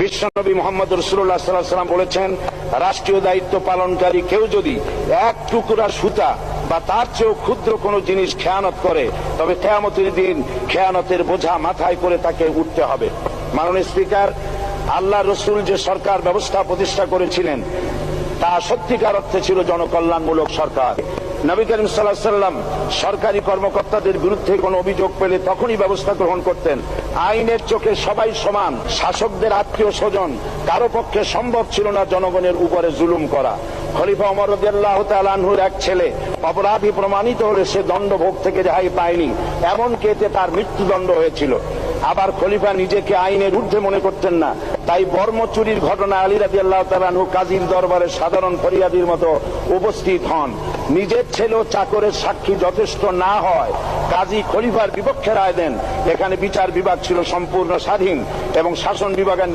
বিশ্বনবী মুহাম্মদ রাসূলুল্লাহ সাল্লাল্লাহু আলাইহি ওয়াসাল্লাম বলেছেন, রাষ্ট্রীয় দায়িত্ব পালনকারী কেউ যদি এক টুকরা সুতা বা তার চেয়েও ক্ষুদ্র কোনো জিনিস খেয়ানত করে, তবে কিয়ামতের দিন খেয়ানতের বোঝা মাথায় করে তাকে উঠতে হবে। মাননীয় স্পিকার, আল্লাহ রসুল যে সরকার ব্যবস্থা প্রতিষ্ঠা করেছিলেন তা সত্যিকার অর্থে ছিল জনকল্যাণমূলক সরকার। নবী করিম সাল্লাল্লাহু আলাইহি ওয়াসাল্লাম সরকারি কর্মকর্তাদের বিরুদ্ধে কোনো অভিযোগ পেলে তখনই ব্যবস্থা গ্রহণ করতেন। আইনের চোখে সবাই সমান। শাসকদের আত্মীয় স্বজন কারো পক্ষে সম্ভব ছিল না জনগণের উপরে জুলুম করা। খলিফা ওমর রাদিয়াল্লাহু তাআলা আনহুর এক ছেলে অপরাধী প্রমাণিত হলে সে দণ্ডভোগ থেকে রেহাই পায়নি, এমনকি এতে তার মৃত্যুদণ্ড হয়েছিল। আবার খলিফা নিজেকে আইনের ঊর্ধ্বে মনে করতেন না, তাই বর্ম চুরির ঘটনা আলী রাদিয়াল্লাহু তাআলা আনহু কাজীর দরবারে সাধারণ ফরিয়াদির মতো উপস্থিত হন। নিজের ছেলে ও চাকরের সাক্ষী যথেষ্ট না হয় কাজী খলিফার বিপক্ষে রায় দেন। এখানে বিচার বিভাগ ছিল সম্পূর্ণ স্বাধীন এবং শাসন বিভাগের